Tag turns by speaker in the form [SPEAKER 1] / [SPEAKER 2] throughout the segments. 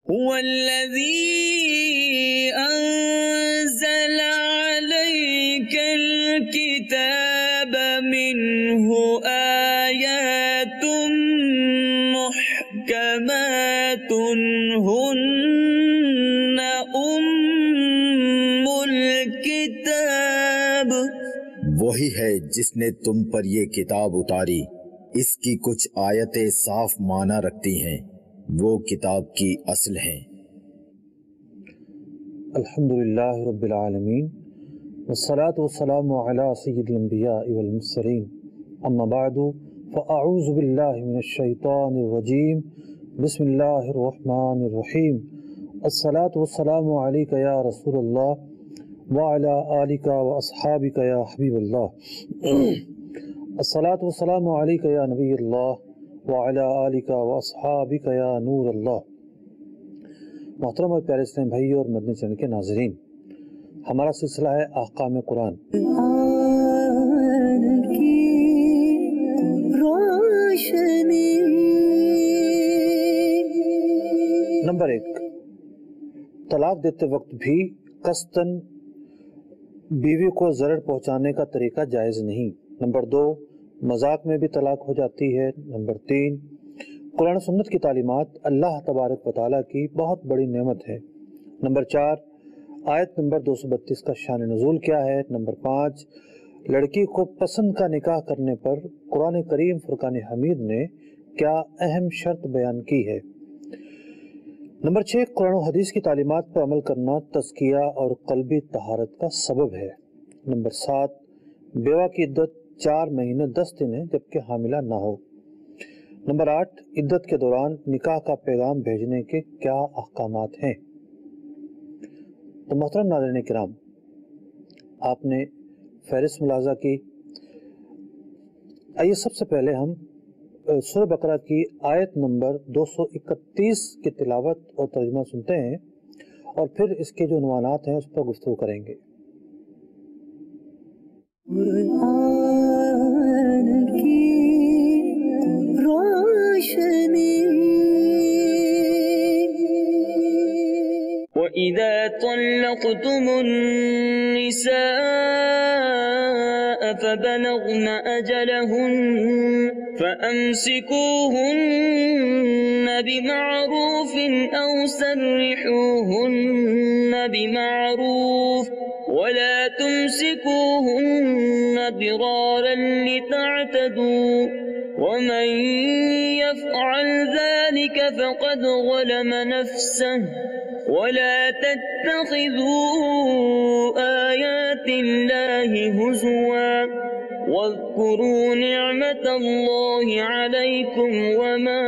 [SPEAKER 1] هو الذي أنزل عليك الكتاب منه آيات محكمات هن أم الكتاب.
[SPEAKER 2] وہی ہے جس نے تم پر یہ کتاب اتاری، اس کی کچھ آیتیں صاف معنی رکھتی ہیں، وہ کتاب کی اصل ہیں۔
[SPEAKER 3] الحمدللہ رب العالمین والصلاة والسلام علی سید الانبیاء والمرسلین، اما بعد فاعوذ باللہ من الشیطان الرجیم، بسم اللہ الرحمن الرحیم۔ الصلاة والسلام علیک یا رسول اللہ وعلی آلک واصحابک یا حبیب اللہ۔ الصلاة والسلام علیک یا نبی اللہ وعلی آلک واصحابک یا نور اللہ۔ محترم اور پیارے اسلام بھائی اور مدنی چینل کے ناظرین، ہمارا سلسلہ ہے احکام قرآن۔ نمبر 1، طلاق دیتے وقت بھی قصداً بیوی کو ضرر پہنچانے کا طریقہ جائز نہیں۔ نمبر 2، مذاق میں بھی طلاق ہو جاتی ہے۔ نمبر 3، قرآن سنت کی تعلیمات اللہ تبارک و تعالیٰ کی بہت بڑی نعمت ہے۔ نمبر 4، آیت نمبر 232 کا شان نزول کیا ہے۔ نمبر 5، لڑکی کو پسند کا نکاح کرنے پر قرآن کریم فرقان حمید نے کیا اہم شرط بیان کی ہے۔ نمبر 6، قرآن و حدیث کی تعلیمات پر عمل کرنا تزکیہ اور قلبی طہارت کا سبب ہے۔ نمبر 7، بیوہ کی عدت 4 مہینے 10 دن ہے جبکہ حاملہ نہ ہو۔ نمبر 8، عدت کے دوران نکاح کا پیغام بھیجنے کے کیا احکامات ہیں۔ تو محترم ناظرین کرام، آپ نے فہرست ملاحظہ کی۔ آئیے سب سے پہلے ہم سورہ بقرہ کی آیت نمبر 231 کی تلاوت اور ترجمہ سنتے ہیں اور پھر اس کے جو عنوانات ہیں اس پر گفتگو کریں گے۔
[SPEAKER 1] وَإِذَا طَلَّقْتُمُ النِّسَاءَ فَبَلَغْنَ أَجَلَهُنَّ فَأَمْسِكُوهُنَّ بِمَعْرُوفٍ أَوْ سَرِّحُوهُنَّ بِمَعْرُوفٍ وَلَا تُمْسِكُوهُنَّ ضِرَارًا لِتَعْتَدُوا وَمَنْ يَفْعَلْ ذَلِكَ فَقَدْ ظَلَمَ نَفْسَهُ وَلَا تَتَّخِذُوا آيَاتِ اللَّهِ هُزُوًا وَاذْكُرُوا نِعْمَةَ اللَّهِ عَلَيْكُمْ وَمَا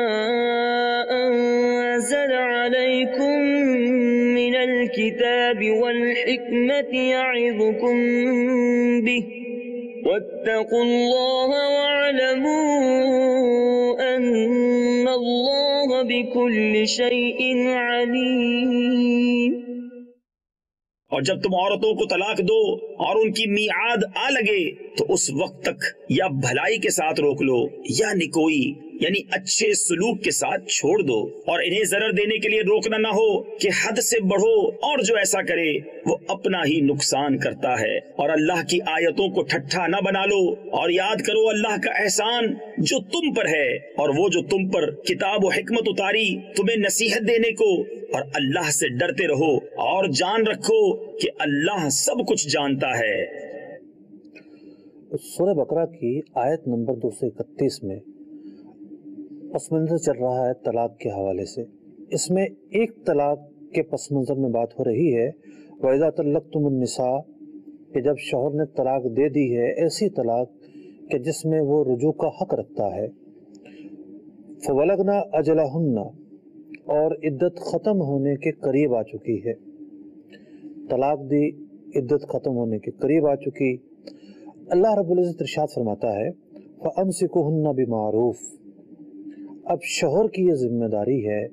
[SPEAKER 1] أَنزَلَ عَلَيْكُمْ مِنَ الْكِتَابِ وَالْحِكْمَةِ يَعِظُكُمْ بِهِ وَاتَّقُوا اللَّهَ وَاعْلَمُوا أَنَّ اللَّهَ بِكُلِّ شَيْءٍ عَلِيمٌ۔
[SPEAKER 4] اور جب تم عورتوں کو طلاق دو اور ان کی میعاد آ لگے تو اس وقت تک یا بھلائی کے ساتھ روک لو یا نکوئی یعنی اچھے سلوک کے ساتھ چھوڑ دو، اور انہیں ضرر دینے کے لیے روکنا نہ ہو کہ حد سے بڑھو، اور جو ایسا کرے وہ اپنا ہی نقصان کرتا ہے۔ اور اللہ کی آیتوں کو ٹھٹھا نہ بنا لو، اور یاد کرو اللہ کا احسان جو تم پر ہے، اور وہ جو تم پر کتاب و حکمت اتاری تمہیں نصیحت دینے کو، اور اللہ سے ڈرتے رہو اور جان رکھو کہ اللہ سب کچھ جانتا ہے۔
[SPEAKER 3] سورہ بقرہ کی آیت نمبر 231 میں پس منظر چل رہا ہے طلاق کے حوالے سے۔ اس میں ایک طلاق کے پس منظر میں بات ہو رہی ہے، وَإِذَا طَلَّقْتُمُ النِّسَاءَ، کہ جب شوہر نے طلاق دے دی ہے، ایسی طلاق کہ جس میں وہ رجوع کا حق رکھتا ہے، فَبَلَغْنَ أَجَلَهُنَّ، اور عدت ختم ہونے کے قریب آ چکی ہے۔ طلاق دی، عدت ختم ہونے کے قریب آ چکی، اللہ رب العزت ارشاد فرماتا ہے فَأَمْسِكُوهُنَّ بِمَعْرُوفٍ، اب شوہر کی یہ ذمہ داری ہے،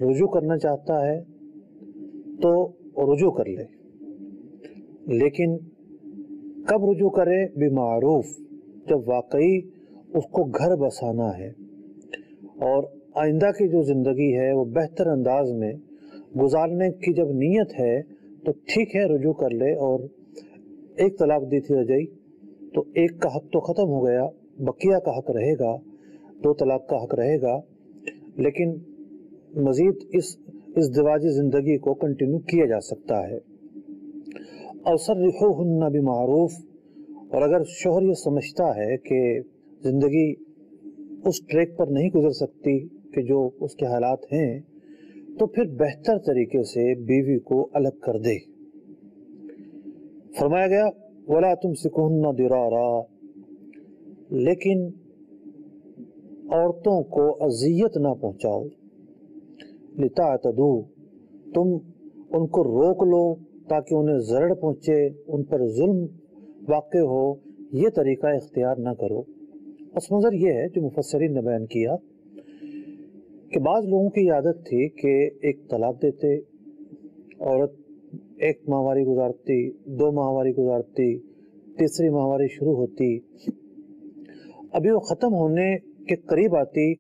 [SPEAKER 3] رجوع کرنا چاہتا ہے تو رجوع کر لے، لیکن کب رجوع کرے؟ بمعروف، جب واقعی اس کو گھر بسانا ہے اور آئندہ کی جو زندگی ہے وہ بہتر انداز میں گزارنے کی جب نیت ہے تو ٹھیک ہے رجوع کر لے، اور ایک طلاق دی تھی رجعی تو ایک کا حق تو ختم ہو گیا، بقیہ کا حق رہے گا، 2 طلاق کا حق رہے گا، لیکن مزید اس ازدواجی زندگی کو کنٹینیو کیا جا سکتا ہے۔ اور سرحوہن بمعروف، اور اگر شوہر یہ سمجھتا ہے کہ زندگی اس ٹریک پر نہیں گزر سکتی کہ جو اس کے حالات ہیں، تو پھر بہتر طریقے سے بیوی کو الگ کر دے۔ فرمایا گیا وَلَا تُمْسِكُهُنَّ ضِرَارًا، لیکن عورتوں کو اذیت نہ پہنچاؤ، لِتَعْتَدُوا، تم ان کو روک لو تاکہ انہیں ضرر پہنچے، ان پر ظلم واقع ہو، یہ طریقہ اختیار نہ کرو۔ پس منظر یہ ہے جو مفسرین نے بیان کیا کہ بعض لوگوں کی عادت تھی کہ ایک طلاق دیتے، عورت 1 ماہواری گزارتی، 2 ماہواری گزارتی، تیسری ماہواری شروع ہوتی، ابھی وہ ختم ہونے کے قریب آتی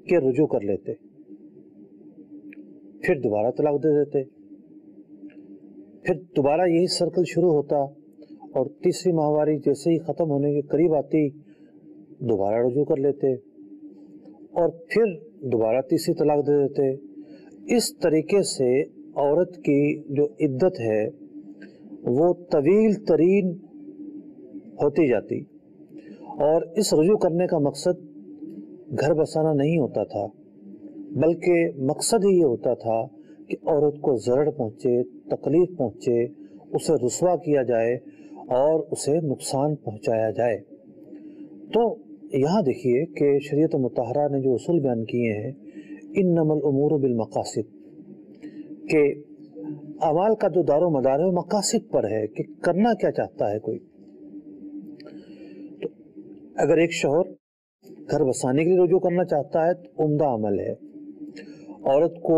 [SPEAKER 3] کہ رجوع کر لیتے، پھر دوبارہ طلاق دے دیتے، پھر دوبارہ یہی سرکل شروع ہوتا، اور تیسری ماہواری جیسے ہی ختم ہونے کے قریب آتی دوبارہ رجوع کر لیتے، اور پھر دوبارہ تیسری طلاق دے دیتے۔ اس طریقے سے عورت کی جو عدت ہے وہ طویل ترین ہوتی جاتی، اور اس رجوع کرنے کا مقصد گھر بسانا نہیں ہوتا تھا، بلکہ مقصد ہی یہ ہوتا تھا کہ عورت کو ضرر پہنچے، تکلیف پہنچے، اسے رسوا کیا جائے اور اسے نقصان پہنچایا جائے۔ تو یہاں دیکھیے کہ شریعت مطہرہ نے جو اصول بیان کیے ہیں، انما الامور بالمقاصد، کہ اعمال کا جو دار و مدار ہے وہ مقاصد پر ہے کہ کرنا کیا چاہتا ہے کوئی۔ تو اگر ایک شوہر گھر بسانے کے لیے رجوع کرنا چاہتا ہے تو عمدہ عمل ہے، عورت کو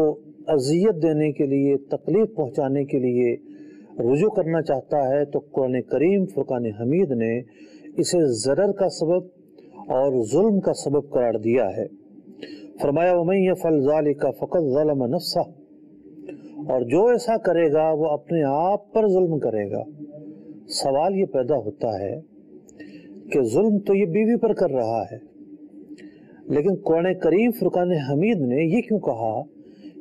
[SPEAKER 3] اذیت دینے کے لیے، تکلیف پہنچانے کے لیے رجوع کرنا چاہتا ہے تو قرآن کریم فرقان حمید نے اسے ضرر کا سبب اور ظلم کا سبب قرار دیا ہے۔ فرمایا وَمَن يَفْعَلْ ذَلِكَ فَقَدْ ظَلَمَ نَفْسَهُ، اور جو ایسا کرے گا وہ اپنے آپ پر ظلم کرے گا۔ سوال یہ پیدا ہوتا ہے کہ ظلم تو یہ بیوی پر کر رہا ہے، لیکن قرآن کریم فرقان حمید نے یہ کیوں کہا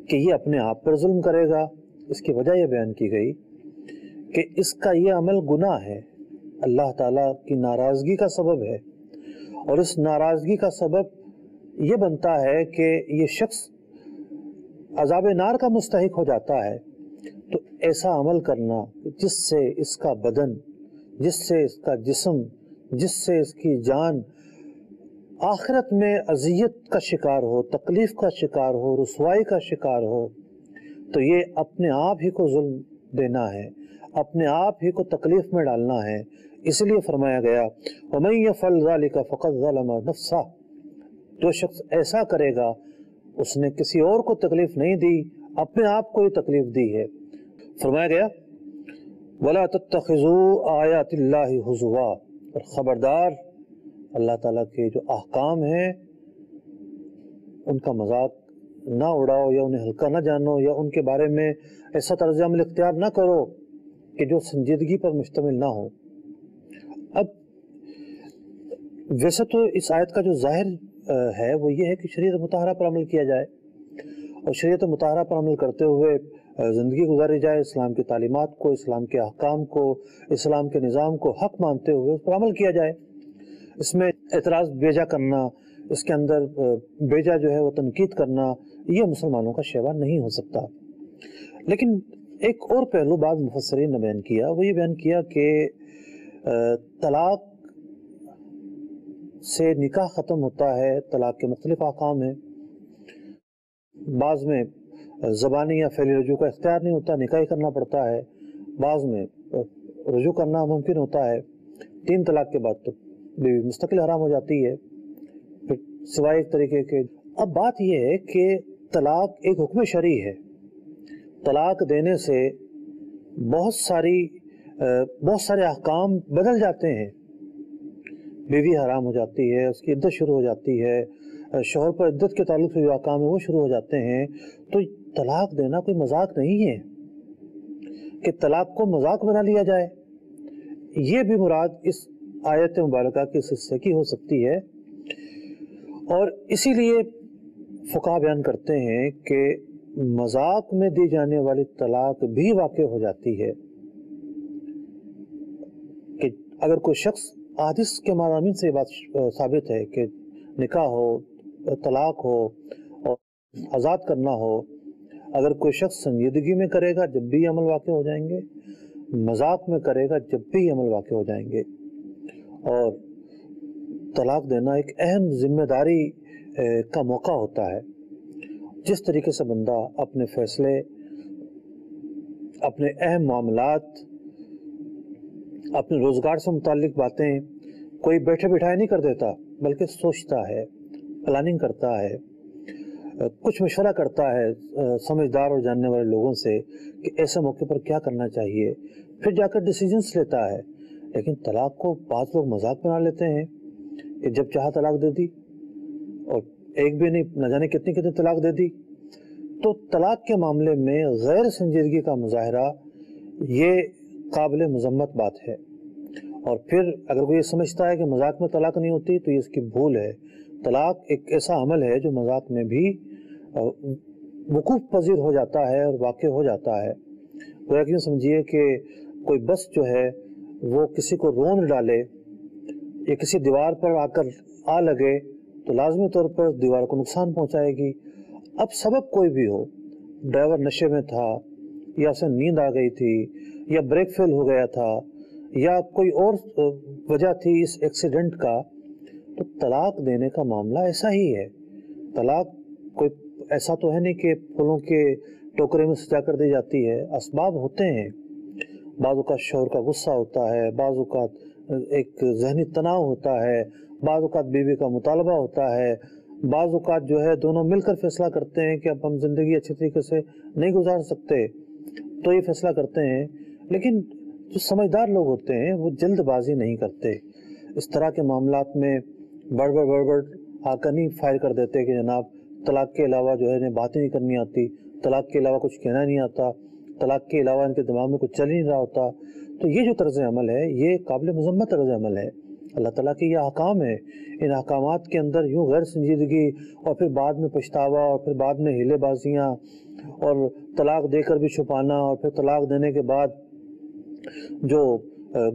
[SPEAKER 3] کہ یہ اپنے آپ پر ظلم کرے گا؟ اس کی وجہ یہ بیان کی گئی کہ اس کا یہ عمل گناہ ہے، اللہ تعالیٰ کی ناراضگی کا سبب ہے، اور اس ناراضگی کا سبب یہ بنتا ہے کہ یہ شخص عذاب نار کا مستحق ہو جاتا ہے۔ تو ایسا عمل کرنا جس سے اس کا بدن، جس سے اس کا جسم، جس سے اس کی جان آخرت میں اذیت کا شکار ہو، تکلیف کا شکار ہو، رسوائی کا شکار ہو، تو یہ اپنے آپ ہی کو ظلم دینا ہے، اپنے آپ ہی کو تکلیف میں ڈالنا ہے۔ اس لیے فرمایا گیا وَمَن يَفْعَلْ ذَلِكَ فَقَدْ ظَلَمَ نَفْسَهُ، جو شخص ایسا کرے گا اس نے کسی اور کو تکلیف نہیں دی، اپنے آپ کو ہی تکلیف دی ہے۔ فرمایا گیا وَلَا تَتَّخِذُوا آیَاتِ اللَّهِ هُزُوًا، اور خبردار اللہ تعالیٰ کے جو احکام ہیں ان کا مذاق نہ اڑاؤ، یا انہیں ہلکا نہ جانو، یا ان کے بارے میں ایسا طرز عمل اختیار نہ کرو کہ جو سنجیدگی پر مشتمل نہ ہو۔ اب ویسے تو اس آیت کا جو ظاہر ہے وہ یہ ہے کہ شریعت مطہرہ پر عمل کیا جائے، اور شریعت مطہرہ پر عمل کرتے ہوئے زندگی گزاری جائے، اسلام کی تعلیمات کو، اسلام کے احکام کو، اسلام کے نظام کو حق مانتے ہوئے اس پر عمل کیا جائے۔ اس میں اعتراض بیجا کرنا، اس کے اندر بیجا جو ہے وہ تنقید کرنا، یہ مسلمانوں کا شیوا نہیں ہو سکتا۔ لیکن ایک اور پہلو بعض مفسرین نے بیان کیا، وہ یہ بیان کیا کہ طلاق سے نکاح ختم ہوتا ہے، طلاق کے مختلف احکام ہیں، بعض میں زبانی یا فعلی رجوع کا اختیار نہیں ہوتا، نکاح ہی کرنا پڑتا ہے، بعض میں رجوع کرنا ممکن ہوتا ہے، 3 طلاق کے بعد تو بیوی مستقل حرام ہو جاتی ہے، پھر سوائے ایک طریقے کے۔ اب بات یہ ہے کہ طلاق ایک حکم شرعی ہے، طلاق دینے سے بہت سارے احکام بدل جاتے ہیں، بیوی حرام ہو جاتی ہے، اس کی عدت شروع ہو جاتی ہے، شوہر پر عدت کے تعلق سے جو احکام ہے وہ شروع ہو جاتے ہیں، تو طلاق دینا کوئی مذاق نہیں ہے کہ طلاق کو مذاق بنا لیا جائے۔ یہ بھی مراد اس آیت مبارکہ کے اس حصے کی ہو سکتی ہے، اور اسی لیے فقہا بیان کرتے ہیں کہ مذاق میں دی جانے والی طلاق بھی واقع ہو جاتی ہے کہ اگر کوئی شخص حدیث کے مضامین سے بات ثابت ہے کہ نکاح ہو، طلاق ہو اور آزاد کرنا ہو، اگر کوئی شخص سنجیدگی میں کرے گا جب بھی عمل واقع ہو جائیں گے، مذاق میں کرے گا جب بھی عمل واقع ہو جائیں گے۔ اور طلاق دینا ایک اہم ذمہ داری کا موقع ہوتا ہے۔ جس طریقے سے بندہ اپنے فیصلے، اپنے اہم معاملات، اپنے روزگار سے متعلق باتیں کوئی بیٹھے بٹھائے نہیں کر دیتا، بلکہ سوچتا ہے، پلاننگ کرتا ہے، کچھ مشورہ کرتا ہے سمجھدار اور جاننے والے لوگوں سے کہ ایسے موقع پر کیا کرنا چاہیے، پھر جا کر ڈیسیجنز لیتا ہے۔ لیکن طلاق کو بعض لوگ مذاق بنا لیتے ہیں کہ جب چاہا طلاق دے دی، اور ایک بھی نہیں نہ جانے کتنی کتنی طلاق دے دی۔ تو طلاق کے معاملے میں غیر سنجیدگی کا مظاہرہ یہ قابل مذمت بات ہے، اور پھر اگر کوئی یہ سمجھتا ہے کہ مذاق میں طلاق نہیں ہوتی تو یہ اس کی بھول ہے۔ طلاق ایک ایسا عمل ہے جو مذاق میں بھی وقوع پذیر ہو جاتا ہے اور واقع ہو جاتا ہے۔ گویا کہ سمجھیے کہ کوئی بس جو ہے وہ کسی کو رون ڈالے یا کسی دیوار پر آ کر آ لگے تو لازمی طور پر دیوار کو نقصان پہنچائے گی۔ اب سبب کوئی بھی ہو، ڈرائیور نشے میں تھا، یا اسے نیند آ گئی تھی، یا بریک فیل ہو گیا تھا، یا کوئی اور وجہ تھی اس ایکسیڈنٹ کا، تو طلاق دینے کا معاملہ ایسا ہی ہے۔ طلاق کوئی ایسا تو ہے نہیں کہ پھولوں کے ٹوکرے میں سجا کر دی جاتی ہے، اسباب ہوتے ہیں۔ بعض اوقات شوہر کا غصہ ہوتا ہے، بعض اوقات ایک ذہنی تناؤ ہوتا ہے، بعض اوقات بیوی کا مطالبہ ہوتا ہے، بعض اوقات جو ہے دونوں مل کر فیصلہ کرتے ہیں کہ اب ہم زندگی اچھے طریقے سے نہیں گزار سکتے، تو یہ فیصلہ کرتے ہیں۔ لیکن جو سمجھدار لوگ ہوتے ہیں وہ جلد بازی نہیں کرتے، اس طرح کے معاملات میں بڑبڑ آ کر نہیں فائر کر دیتے کہ جناب طلاق کے علاوہ جو ہے انہیں باتیں نہیں کرنی آتی، طلاق کے علاوہ کچھ کہنا نہیں آتا، طلاق کے علاوہ ان کے دماغ میں کچھ چل نہیں رہا ہوتا۔ تو یہ جو طرز عمل ہے یہ قابل مذمت طرز عمل ہے۔ اللہ تعالیٰ کے یہ احکام ہے، ان احکامات کے اندر یوں غیر سنجیدگی اور پھر بعد میں پچھتاوا اور پھر بعد میں ہیلے بازیاں اور طلاق دے کر بھی چھپانا اور پھر طلاق دینے کے بعد جو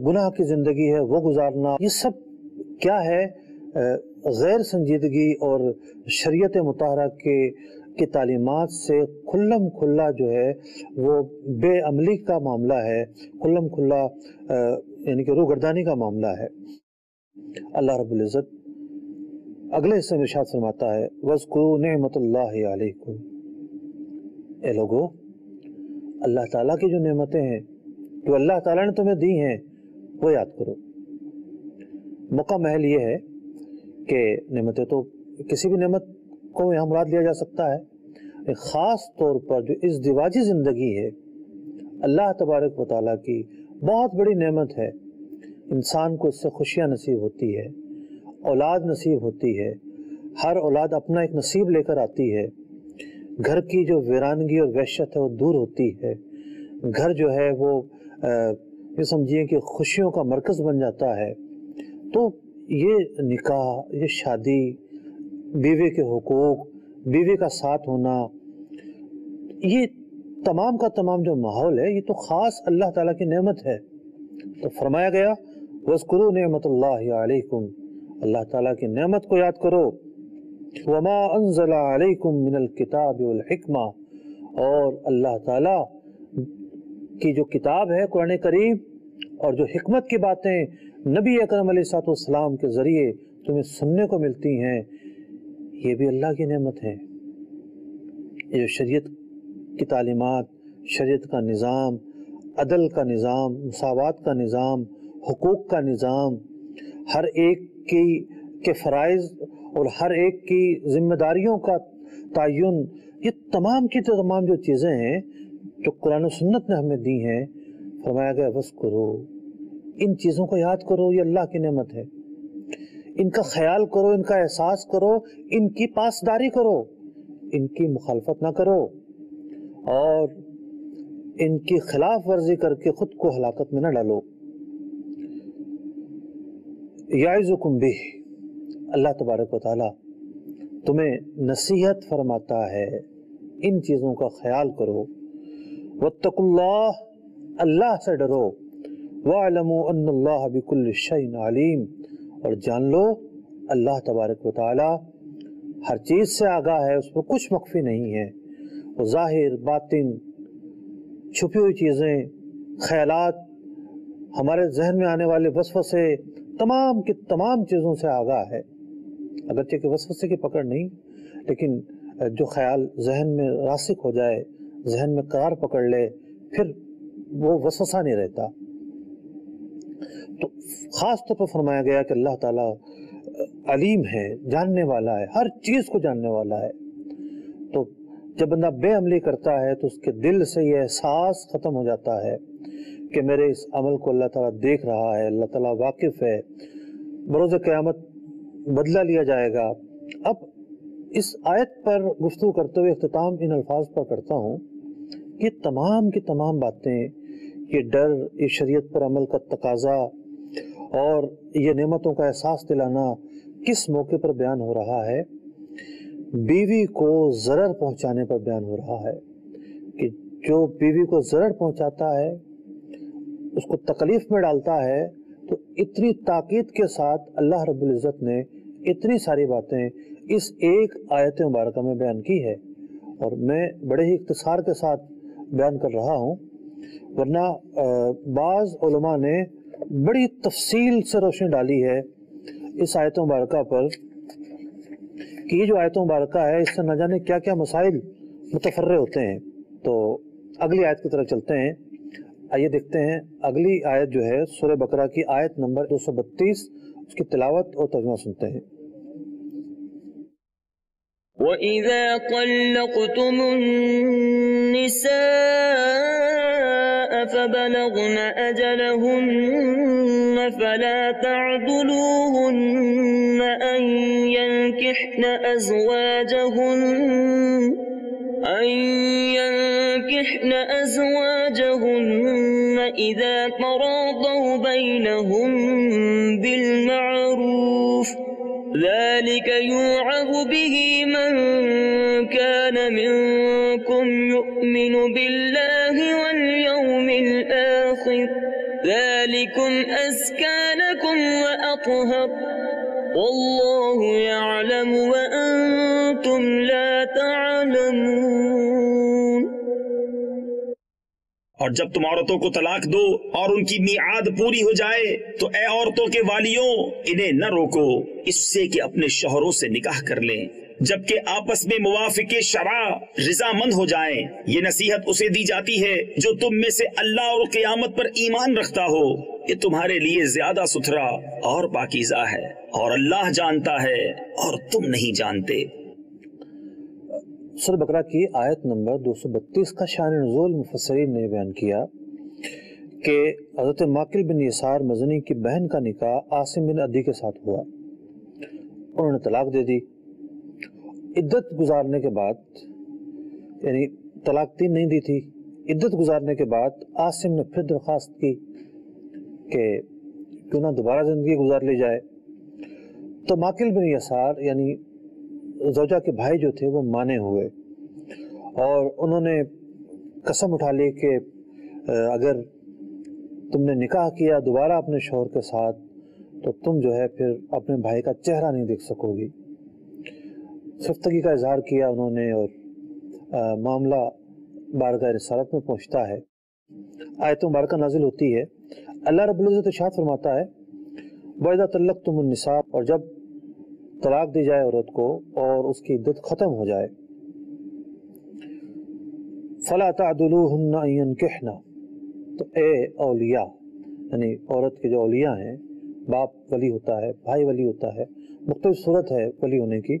[SPEAKER 3] گناہ کی زندگی ہے وہ گزارنا، یہ سب کیا ہے؟ غیر سنجیدگی اور شریعت مطہرہ کی تعلیمات سے کھلم کھلا جو ہے وہ بے عملی کا معاملہ ہے، کھلم کھلا یعنی کہ روگردانی کا معاملہ ہے۔ اللہ رب العزت اگلے حصے میں ارشاد فرماتا ہے وَاذْكُرُوا نِعْمَةَ اللَّهِ عَلَيْكُمْ، اے لوگو اللہ تعالیٰ کی جو نعمتیں ہیں جو اللہ تعالیٰ نے تمہیں دی ہیں وہ یاد کرو۔ موقع محل یہ ہے کہ نعمتیں تو کسی بھی نعمت کو یہاں مراد لیا جا سکتا ہے، خاص طور پر جو ازدواجی زندگی ہے اللہ تبارک و تعالیٰ کی بہت بڑی نعمت ہے۔ انسان کو اس سے خوشیاں نصیب ہوتی ہے، اولاد نصیب ہوتی ہے، ہر اولاد اپنا ایک نصیب لے کر آتی ہے، گھر کی جو ویرانگی اور وحشت ہے وہ دور ہوتی ہے، گھر جو ہے وہ یہ سمجھیے کہ خوشیوں کا مرکز بن جاتا ہے۔ تو یہ نکاح، یہ شادی، بیوی کے حقوق، بیوی کا ساتھ ہونا، یہ تمام کا تمام جو ماحول ہے یہ تو خاص اللہ تعالیٰ کی نعمت ہے۔ تو فرمایا گیا وَاذْكُرُوا نِعْمَةَ اللَّهِ عَلَيْكُمْ، اللہ تعالیٰ کی نعمت کو یاد کرو۔ وَمَا أَنزَلَ عَلَيْكُمْ مِنَ الْكِتَابِ وَالْحِكْمَةِ، اور اللہ تعالیٰ کی جو کتاب ہے قرآن کریم اور جو حکمت کی باتیں نبی اکرم علیہ السلام کے ذریعے تمہیں سننے کو ملتی ہیں، یہ بھی اللہ کی نعمت ہے۔ یہ جو شریعت کی تعلیمات، شریعت کا نظام، عدل کا نظام، مساوات کا نظام، حقوق کا نظام، ہر ایک کے فرائض اور ہر ایک کی ذمہ داریوں کا تعین، یہ تمام کی تمام جو چیزیں ہیں جو قرآن و سنت نے ہمیں دی ہیں، فرمایا گیا وَاذْكُرُوا، ان چیزوں کو یاد کرو، یہ اللہ کی نعمت ہے۔ ان کا خیال کرو، ان کا احساس کرو، ان کی پاسداری کرو، ان کی مخالفت نہ کرو اور ان کی خلاف ورزی کر کے خود کو ہلاکت میں نہ ڈالو۔ یعظکم بہ، اللہ تبارک و تعالی تمہیں نصیحت فرماتا ہے، ان چیزوں کا خیال کرو۔ واتقوا اللہ، اللہ سے ڈرو۔ وَاعْلَمُوا أَنَّ اللَّهَ بِكُلِّ شَيْءٍ عَلِيمٌ، اور جان لو اللہ تبارک و تعالی ہر چیز سے آگاہ ہے، اس پر کچھ مخفی نہیں ہے۔ وہ ظاہر، باطن، چھپی ہوئی چیزیں، خیالات، ہمارے ذہن میں آنے والے وسوسے، تمام کی تمام چیزوں سے آگاہ ہے۔ اگرچہ کہ وسوسے کی پکڑ نہیں، لیکن جو خیال ذہن میں راسخ ہو جائے، ذہن میں قرار پکڑ لے، پھر وہ وسوسہ نہیں رہتا۔ تو خاص طور پر فرمایا گیا کہ اللہ تعالیٰ علیم ہے، جاننے والا ہے، ہر چیز کو جاننے والا ہے۔ تو جب بندہ بے عملی کرتا ہے تو اس کے دل سے یہ احساس ختم ہو جاتا ہے کہ میرے اس عمل کو اللہ تعالیٰ دیکھ رہا ہے، اللہ تعالیٰ واقف ہے، بروز قیامت بدلہ لیا جائے گا۔ اب اس آیت پر گفتگو کرتے ہوئے اختتام ان الفاظ پر کرتا ہوں کہ تمام کی تمام باتیں، یہ ڈر، یہ شریعت پر عمل کا تقاضا اور یہ نعمتوں کا احساس دلانا کس موقع پر بیان ہو رہا ہے؟ بیوی کو ضرر پہنچانے پر بیان ہو رہا ہے کہ جو بیوی کو ضرر پہنچاتا ہے، اس کو تکلیف میں ڈالتا ہے، تو اتنی تاکید کے ساتھ اللہ رب العزت نے اتنی ساری باتیں اس ایک آیت مبارکہ میں بیان کی ہے، اور میں بڑے ہی اختصار کے ساتھ بیان کر رہا ہوں، ورنہ بعض علماء نے بڑی تفصیل سے روشنی ڈالی ہے اس آیت مبارکہ پر کہ یہ جو آیت مبارکہ ہے اس سے نہ جانے کیا کیا مسائل متفرع ہوتے ہیں۔ تو اگلی آیت کی طرف چلتے ہیں، آئیے دیکھتے ہیں اگلی آیت جو ہے سورہ بقرہ کی آیت نمبر 232، اس کی تلاوت اور ترجمہ سنتے ہیں۔
[SPEAKER 1] وَإِذَا طَلَّقْتُمُ النِّسَاءَ فَبَلَغْنَ أَجَلَهُنَّ فَلَا تَعْضُلُوهُنَّ أَن يَنكِحْنَ أَزْوَاجَهُنَّ إِذَا تَرَاضَوْا بَيْنَهُم بِالْمَعْرُوفِ ذَلِكَ يُوعَظُ بِهِ مَن كَانَ مِنكُمْ يُؤْمِنُ بِاللَّهِ وَالْيَوْمِ الْآخِرِ ذَلِكُمْ أَزْكَى لَكُمْ وَأَطْهَرُ وَاللَّهُ يَعْلَمُ وَأَنتُمْ لَا تَعْلَمُونَ۔
[SPEAKER 4] اور جب تم عورتوں کو طلاق دو اور ان کی میعاد پوری ہو جائے تو اے عورتوں کے والیوں، انہیں نہ روکو اس سے کہ اپنے شوہروں سے نکاح کر لیں جبکہ آپس میں موافق شرع رضامند ہو جائیں۔ یہ نصیحت اسے دی جاتی ہے جو تم میں سے اللہ اور قیامت پر ایمان رکھتا ہو، یہ تمہارے لیے زیادہ ستھرا اور پاکیزہ ہے، اور اللہ جانتا ہے اور تم نہیں جانتے۔
[SPEAKER 3] سورہ بقرہ کی آیت نمبر 232 کا شان نزول مفسرین نے بیان کیا کہ حضرت ماقل بن یسار مزنی کی بہن کا نکاح عاصم بن عدی کے ساتھ ہوا، انہوں نے طلاق دے دی۔ عدت گزارنے کے بعد، یعنی طلاق 3 نہیں دی تھی، عدت گزارنے کے بعد عاصم نے پھر درخواست کی کہ کیوں نہ دوبارہ زندگی گزار لی جائے، تو ماقل بن یسار یعنی زوجہ کے بھائی جو تھے وہ مانے ہوئے، اور انہوں نے قسم اٹھا لی کہ اگر تم نے نکاح کیا دوبارہ اپنے شوہر کے ساتھ تو تم جو ہے پھر اپنے بھائی کا چہرہ نہیں دیکھ سکو گی۔ خفتگی کا اظہار کیا انہوں نے، اور معاملہ بارگاہ رسالت میں پہنچتا ہے، آیت مبارکہ نازل ہوتی ہے۔ اللہ رب العزت ارشاد فرماتا ہے وَإِذَا طَلَّقْتُمُ النِّسَاءَ، اور جب طلاق دی جائے عورت کو اور اس کی عدت ختم ہو جائے، فَلَا تَعْضُلُوهُنَّ أَن يَنكِحْنَ، تو اے اولیاء، یعنی عورت کے جو اولیاء ہیں، باپ ولی ہوتا ہے، بھائی ولی ہوتا ہے، مختلف صورت ہے ولی ہونے کی،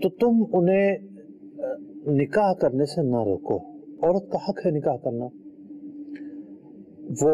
[SPEAKER 3] تو تم انہیں نکاح کرنے سے نہ روکو۔ عورت کا حق ہے نکاح کرنا، وہ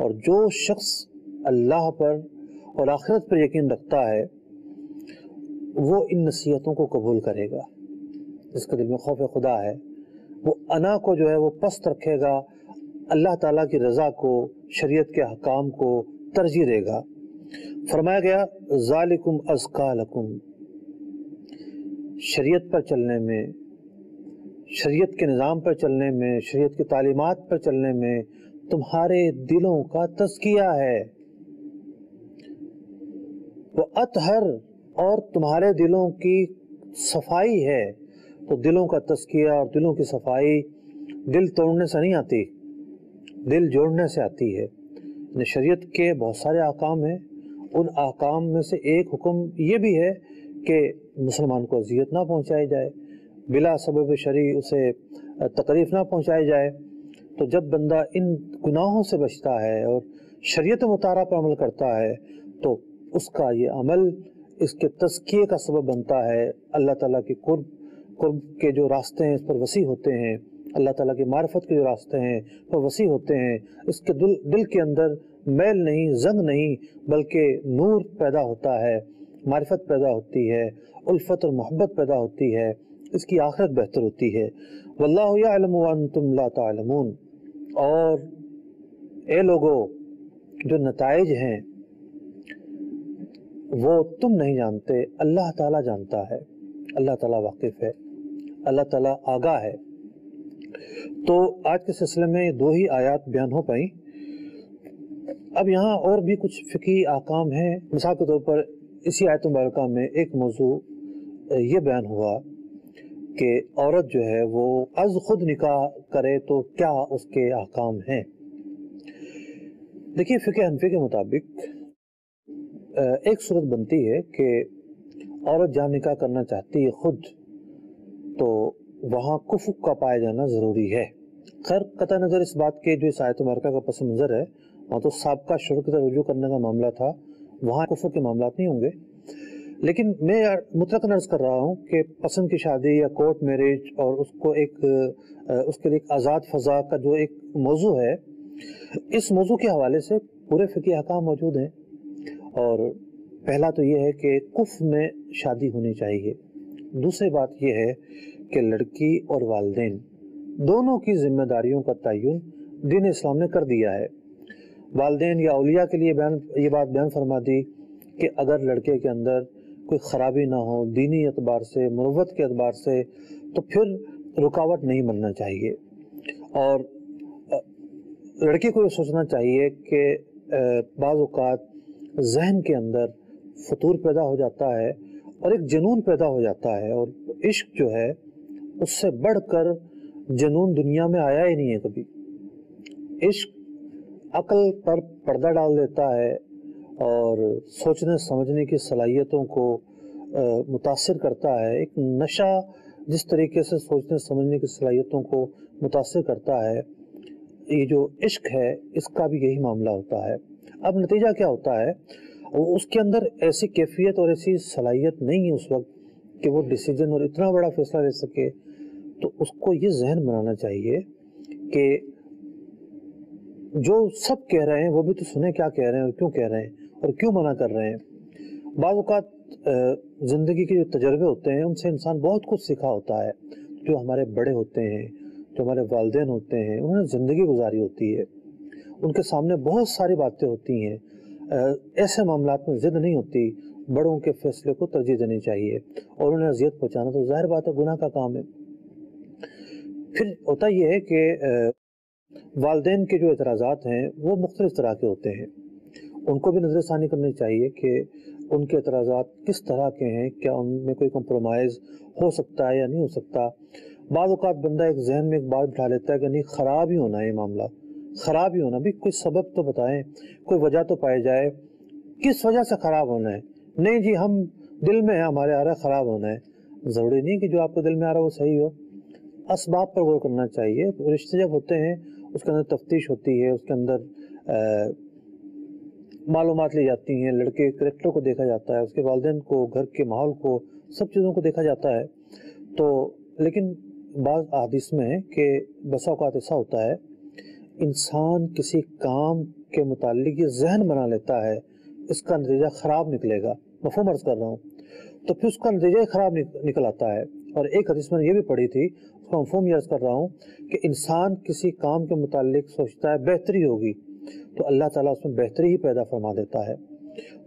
[SPEAKER 3] اور جو شخص اللہ پر اور آخرت پر یقین رکھتا ہے وہ ان نصیحتوں کو قبول کرے گا. جس کے دل میں خوف خدا ہے وہ انا کو جو ہے وہ پست رکھے گا، اللہ تعالیٰ کی رضا کو، شریعت کے احکام کو ترجیح دے گا. فرمایا گیا ذالکم ازکا لکم، شریعت پر چلنے میں، شریعت کے نظام پر چلنے میں، شریعت کی تعلیمات پر چلنے میں تمہارے دلوں کا تزکیہ ہے. وہ اطہر، اور تمہارے دلوں کی صفائی ہے. تو دلوں کا تزکیہ اور دلوں کی صفائی دل توڑنے سے نہیں آتی، دل جوڑنے سے آتی ہے. شریعت کے بہت سارے احکام ہیں، ان احکام میں سے ایک حکم یہ بھی ہے کہ مسلمان کو اذیت نہ پہنچائی جائے، بلا سبب شرعی اسے تکلیف نہ پہنچائی جائے. تو جب بندہ ان گناہوں سے بچتا ہے اور شریعت مطالعہ پر عمل کرتا ہے تو اس کا یہ عمل اس کے تزکیے کا سبب بنتا ہے. اللہ تعالیٰ کی قرب کے جو راستے ہیں اس پر وسیع ہوتے ہیں، اللہ تعالیٰ کی معرفت کے جو راستے ہیں وہ وسیع ہوتے ہیں. اس کے دل کے اندر میل نہیں، زنگ نہیں، بلکہ نور پیدا ہوتا ہے، معرفت پیدا ہوتی ہے، الفت اور محبت پیدا ہوتی ہے، اس کی آخرت بہتر ہوتی ہے. واللہ یعلم وانتم لا تعلمون. اور اے لوگو جو نتائج ہیں وہ تم نہیں جانتے، اللہ تعالیٰ جانتا ہے، اللہ تعالیٰ واقف ہے، اللہ تعالیٰ آگاہ ہے. تو آج کے سلسلے میں یہ 2 ہی آیات بیان ہو پائیں. اب یہاں اور بھی کچھ فقہی احکام ہیں. مثال کے طور پر اسی آیت مبارکہ میں ایک موضوع یہ بیان ہوا کہ عورت جو ہے وہ از خود نکاح کرے تو کیا اس کے احکام ہیں. دیکھیے فقہ حنفی کے مطابق ایک صورت بنتی ہے کہ عورت جہاں نکاح کرنا چاہتی ہے خود، تو وہاں کفر کا پایا جانا ضروری ہے. خیر قطع نظر اس بات کے جو اس آیت مبارکہ کا پس منظر ہے وہاں تو سابقہ شروع کی طرح رجوع کرنے کا معاملہ تھا، وہاں کفر کے معاملات نہیں ہوں گے. لیکن میں مطلقاً عرض کر رہا ہوں کہ پسند کی شادی یا کورٹ میرج اور اس کو اس کے لیے ایک آزاد فضا کا جو ایک موضوع ہے، اس موضوع کے حوالے سے پورے فقہی احکام موجود ہیں. اور پہلا تو یہ ہے کہ کفر میں شادی ہونی چاہیے. دوسری بات یہ ہے کہ لڑکی اور والدین دونوں کی ذمہ داریوں کا تعین دین اسلام نے کر دیا ہے. والدین یا اولیاء کے لیے یہ بات بیان فرما دی کہ اگر لڑکے کے اندر کوئی خرابی نہ ہو دینی اعتبار سے، مروت کے اعتبار سے، تو پھر رکاوٹ نہیں بننا چاہیے. اور لڑکے کو یہ سوچنا چاہیے کہ بعض اوقات ذہن کے اندر فطور پیدا ہو جاتا ہے اور ایک جنون پیدا ہو جاتا ہے، اور عشق جو ہے اس سے بڑھ کر جنون دنیا میں آیا ہی نہیں ہے کبھی. عشق عقل پر پردہ ڈال دیتا ہے اور سوچنے سمجھنے کی صلاحیتوں کو متاثر کرتا ہے. ایک نشہ جس طریقے سے سوچنے سمجھنے کی صلاحیتوں کو متاثر کرتا ہے، یہ جو عشق ہے اس کا بھی یہی معاملہ ہوتا ہے. اب نتیجہ کیا ہوتا ہے، اس کے اندر ایسی کیفیت اور ایسی صلاحیت نہیں ہے اس وقت کہ وہ ڈیسیجن اور اتنا بڑا فیصلہ لے سکے. تو اس کو یہ ذہن بنانا چاہیے کہ جو سب کہہ رہے ہیں وہ بھی تو سنیں کیا کہہ رہے ہیں اور کیوں کہہ رہے ہیں اور کیوں منع کر رہے ہیں. بعض اوقات زندگی کے جو تجربے ہوتے ہیں ان سے انسان بہت کچھ سیکھا ہوتا ہے. جو ہمارے بڑے ہوتے ہیں، جو ہمارے والدین ہوتے ہیں، انہوں نے زندگی گزاری ہوتی ہے، ان کے سامنے بہت ساری باتیں ہوتی ہیں. ایسے معاملات میں ضد نہیں ہوتی، بڑوں کے فیصلے کو ترجیح دینی چاہیے. اور انہیں اذیت پہنچانا تو ظاہر بات ہے گناہ کا کام ہے. پھر ہوتا یہ ہے کہ والدین کے جو اعتراضات ہیں وہ مختلف طرح کے ہوتے ہیں، ان کو بھی نظر ثانی کرنی چاہیے کہ ان کے اعتراضات کس طرح کے ہیں، کیا ان میں کوئی کمپرومائز ہو سکتا ہے یا نہیں ہو سکتا. بعض اوقات بندہ ایک ذہن میں ایک بات بٹھا لیتا ہے کہ نہیں خراب ہی ہونا ہے یہ معاملہ، خراب ہی ہونا. بھی کوئی سبب تو بتائیں، کوئی وجہ تو پائی جائے کس وجہ سے خراب ہونا ہے. نہیں جی ہم دل میں ہے ہمارے آ رہا ہے خراب ہونا ہے. ضروری نہیں کہ جو آپ کے دل میں آ رہا ہے وہ صحیح ہو. اسباب پر غور کرنا چاہیے. رشتے جب ہوتے ہیں اس کے اندر تفتیش ہوتی ہے، اس کے اندر معلومات لی جاتی ہیں، لڑکے کریکٹر کو دیکھا جاتا ہے، اس کے والدین کو، گھر کے ماحول کو، سب چیزوں کو دیکھا جاتا ہے. تو لیکن بعض احادیث میں ہے کہ بسا اوقات ایسا ہوتا ہے انسان کسی کام کے متعلق یہ ذہن بنا لیتا ہے اس کا نتیجہ خراب نکلے گا، مفہوم عرض کر رہا ہوں، تو پھر اس کا نتیجہ خراب نکل آتا ہے۔ اور ایک حدیث میں نے یہ بھی پڑھی تھی، اس کا مفہوم یہ عرض کر رہا ہوں کہ انسان کسی کام کے متعلق سوچتا ہے بہتری ہوگی تو اللہ تعالیٰ اس میں بہتری ہی پیدا فرما دیتا ہے۔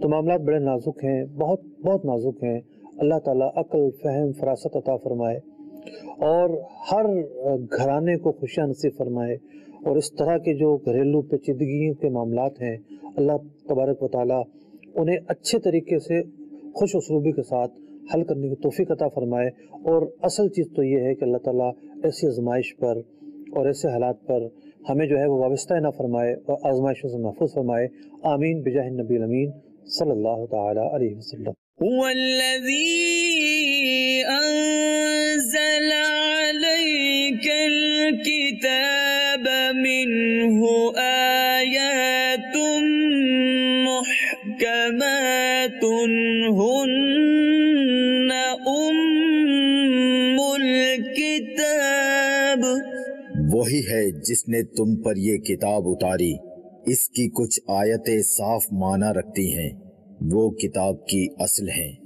[SPEAKER 3] تو معاملات بڑے نازک ہیں، بہت بہت نازک ہیں۔ اللہ تعالیٰ عقل، فہم، فراست عطا فرمائے اور ہر گھرانے کو خوشیاں نصیب فرمائے، اور اس طرح کے جو گھریلو پیچیدگیوں کے معاملات ہیں اللہ تبارک و تعالیٰ انہیں اچھے طریقے سے خوش اسلوبی کے ساتھ حل کرنے کی توفیق عطا فرمائے۔ اور اصل چیز تو یہ ہے کہ اللہ تعالیٰ ایسی آزمائش پر اور ایسے حالات پر ہمیں جو ہے وہ وابستہ نہ فرمائے اور آزمائشوں سے محفوظ فرمائے۔ آمین بجاہ النبی الامین صلی اللہ تعالی علیہ وسلم۔
[SPEAKER 1] هو الذي أنزل عليك الكتاب منه آيات محكمات هن أم الكتاب،
[SPEAKER 2] وہی ہے جس نے تم پر یہ کتاب اتاری، اس کی کچھ آیتیں صاف معنی رکھتی ہیں، وہ کتاب کی اصل ہیں۔